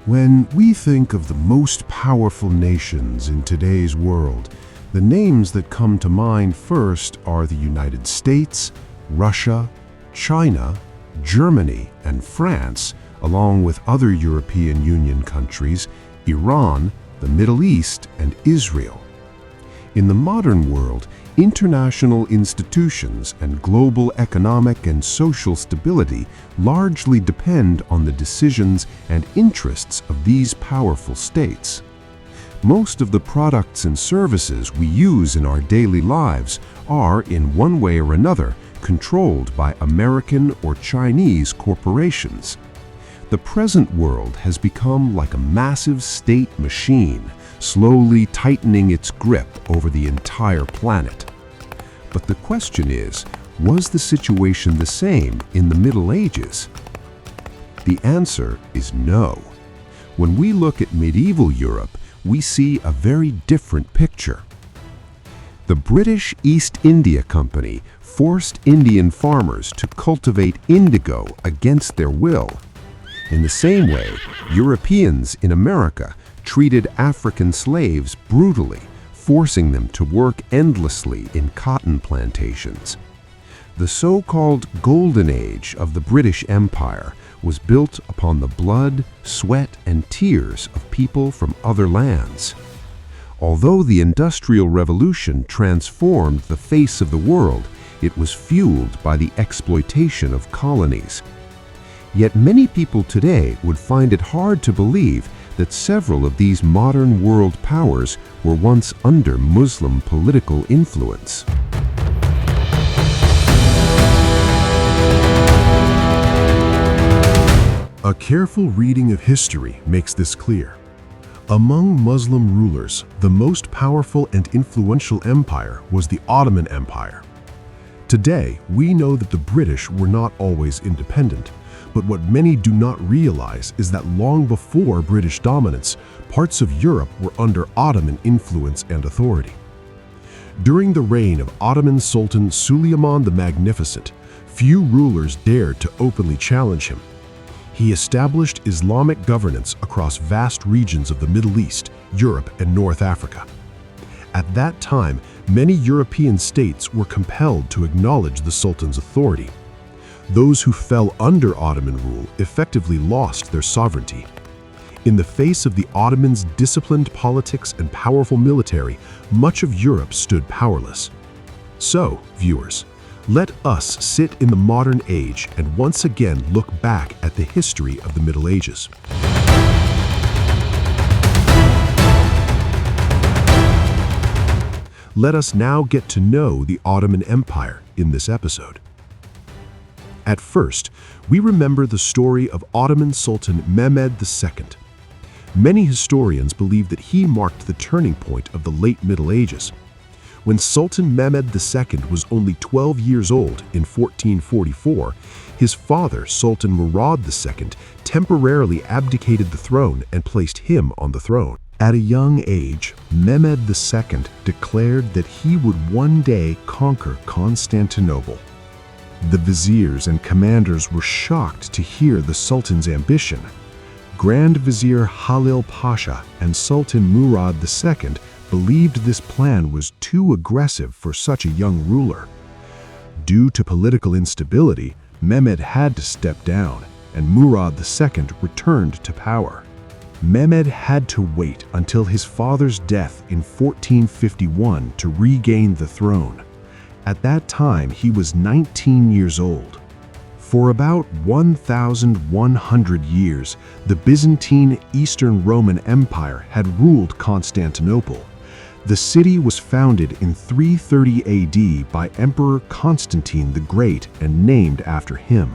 When we think of the most powerful nations in today's world, the names that come to mind first are the United States, Russia, China, Germany, and France, along with other European Union countries, Iran, the Middle East, and Israel. In the modern world, international institutions and global economic and social stability largely depend on the decisions and interests of these powerful states. Most of the products and services we use in our daily lives are, in one way or another, controlled by American or Chinese corporations. The present world has become like a massive state machine, slowly tightening its grip over the entire planet. But the question is, was the situation the same in the Middle Ages? The answer is no. When we look at medieval Europe, we see a very different picture. The British East India Company forced Indian farmers to cultivate indigo against their will. In the same way, Europeans in America treated African slaves brutally, forcing them to work endlessly in cotton plantations. The so-called Golden Age of the British Empire was built upon the blood, sweat, and tears of people from other lands. Although the Industrial Revolution transformed the face of the world, it was fueled by the exploitation of colonies. Yet many people today would find it hard to believe that several of these modern world powers were once under Muslim political influence. A careful reading of history makes this clear. Among Muslim rulers, the most powerful and influential empire was the Ottoman Empire. Today, we know that the British were not always independent, but what many do not realize is that long before British dominance, parts of Europe were under Ottoman influence and authority. During the reign of Ottoman Sultan Suleiman the Magnificent, few rulers dared to openly challenge him. He established Islamic governance across vast regions of the Middle East, Europe, and North Africa. At that time, many European states were compelled to acknowledge the Sultan's authority. Those who fell under Ottoman rule effectively lost their sovereignty. In the face of the Ottomans' disciplined politics and powerful military, much of Europe stood powerless. So, viewers, let us sit in the modern age and once again look back at the history of the Middle Ages. Let us now get to know the Ottoman Empire in this episode. At first, we remember the story of Ottoman Sultan Mehmed II. Many historians believe that he marked the turning point of the late Middle Ages. When Sultan Mehmed II was only 12 years old in 1444, his father, Sultan Mehmed II, temporarily abdicated the throne and placed him on the throne. At a young age, Mehmed II declared that he would one day conquer Constantinople. The viziers and commanders were shocked to hear the Sultan's ambition. Grand Vizier Halil Pasha and Sultan Murad II believed this plan was too aggressive for such a young ruler. Due to political instability, Mehmed had to step down, and Murad II returned to power. Mehmed had to wait until his father's death in 1451 to regain the throne. At that time, he was 19 years old. For about 1,100 years, the Byzantine Eastern Roman Empire had ruled Constantinople. The city was founded in 330 AD by Emperor Constantine the Great and named after him.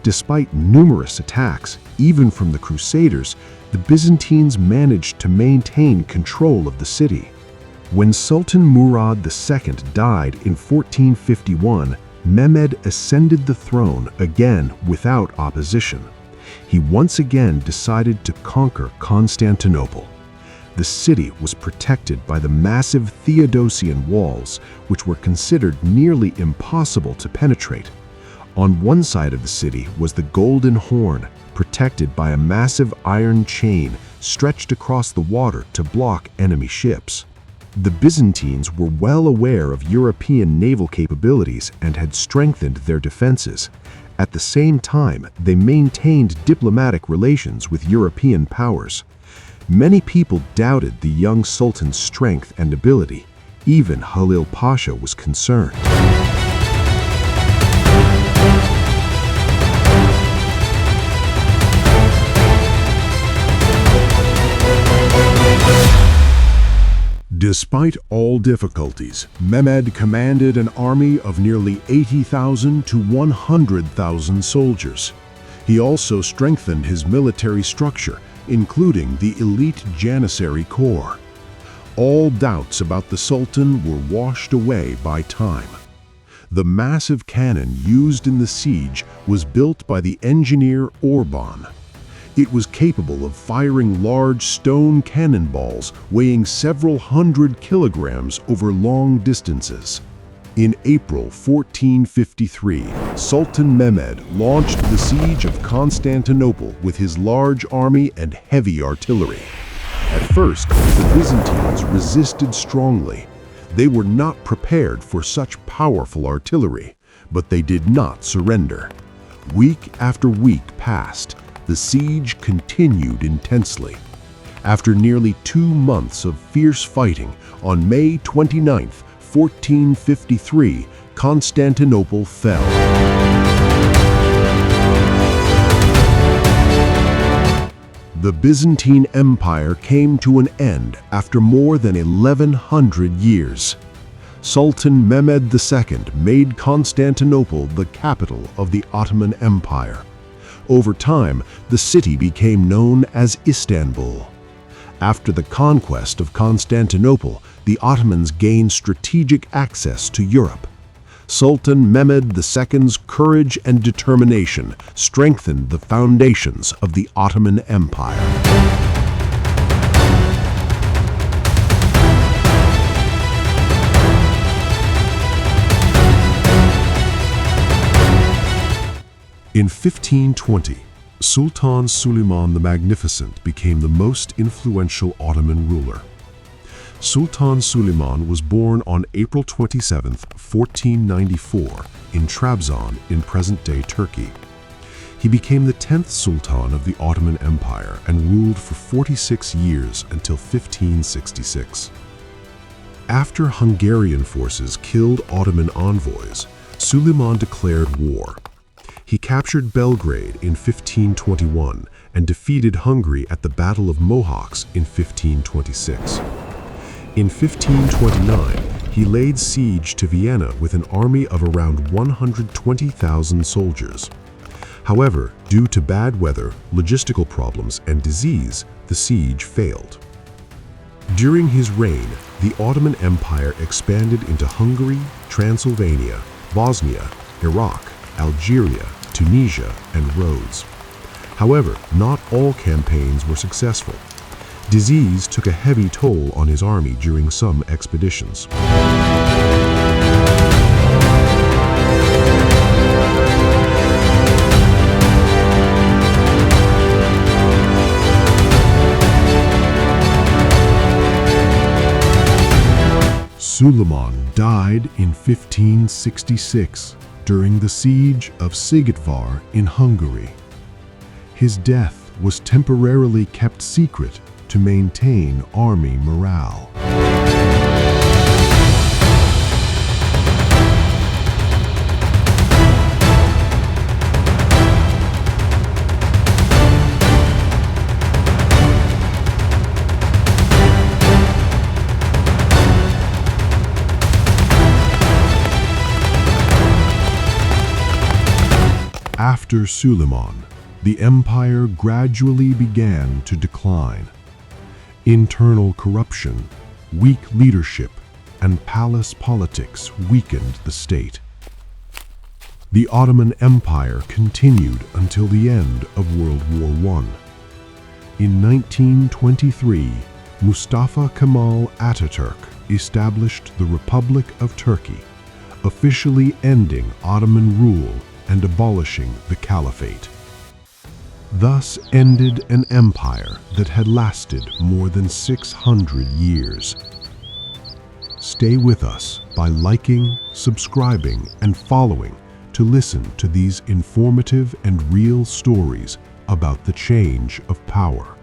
Despite numerous attacks, even from the Crusaders, the Byzantines managed to maintain control of the city. When Sultan Murad II died in 1451, Mehmed ascended the throne again without opposition. He once again decided to conquer Constantinople. The city was protected by the massive Theodosian walls, which were considered nearly impossible to penetrate. On one side of the city was the Golden Horn, protected by a massive iron chain stretched across the water to block enemy ships. The Byzantines were well aware of European naval capabilities and had strengthened their defenses. At the same time, they maintained diplomatic relations with European powers. Many people doubted the young sultan's strength and ability. Even Halil Pasha was concerned. Despite all difficulties, Mehmed commanded an army of nearly 80,000 to 100,000 soldiers. He also strengthened his military structure, including the elite Janissary Corps. All doubts about the Sultan were washed away by time. The massive cannon used in the siege was built by the engineer Orban. It was capable of firing large stone cannonballs weighing several hundred kilograms over long distances. In April 1453, Sultan Mehmed launched the siege of Constantinople with his large army and heavy artillery. At first, the Byzantines resisted strongly. They were not prepared for such powerful artillery, but they did not surrender. Week after week passed. The siege continued intensely. After nearly 2 months of fierce fighting, on May 29, 1453, Constantinople fell. The Byzantine Empire came to an end after more than 1,100 years. Sultan Mehmed II made Constantinople the capital of the Ottoman Empire. Over time, the city became known as Istanbul. After the conquest of Constantinople, the Ottomans gained strategic access to Europe. Sultan Mehmed II's courage and determination strengthened the foundations of the Ottoman Empire. In 1520, Sultan Suleiman the Magnificent became the most influential Ottoman ruler. Sultan Suleiman was born on April 27, 1494, in Trabzon in present-day Turkey. He became the 10th Sultan of the Ottoman Empire and ruled for 46 years until 1566. After Hungarian forces killed Ottoman envoys, Suleiman declared war. He captured Belgrade in 1521 and defeated Hungary at the Battle of Mohacs in 1526. In 1529, he laid siege to Vienna with an army of around 120,000 soldiers. However, due to bad weather, logistical problems, and disease, the siege failed. During his reign, the Ottoman Empire expanded into Hungary, Transylvania, Bosnia, Iraq, Algeria, Tunisia, and Rhodes. However, not all campaigns were successful. Disease took a heavy toll on his army during some expeditions. Suleiman died in 1566 during the siege of Sigetvar in Hungary. His death was temporarily kept secret to maintain army morale. After Suleiman, the empire gradually began to decline. Internal corruption, weak leadership, and palace politics weakened the state. The Ottoman Empire continued until the end of World War I. In 1923, Mustafa Kemal Ataturk established the Republic of Turkey, officially ending Ottoman rule and abolishing the Caliphate. Thus ended an empire that had lasted more than 600 years. Stay with us by liking, subscribing, and following to listen to these informative and real stories about the change of power.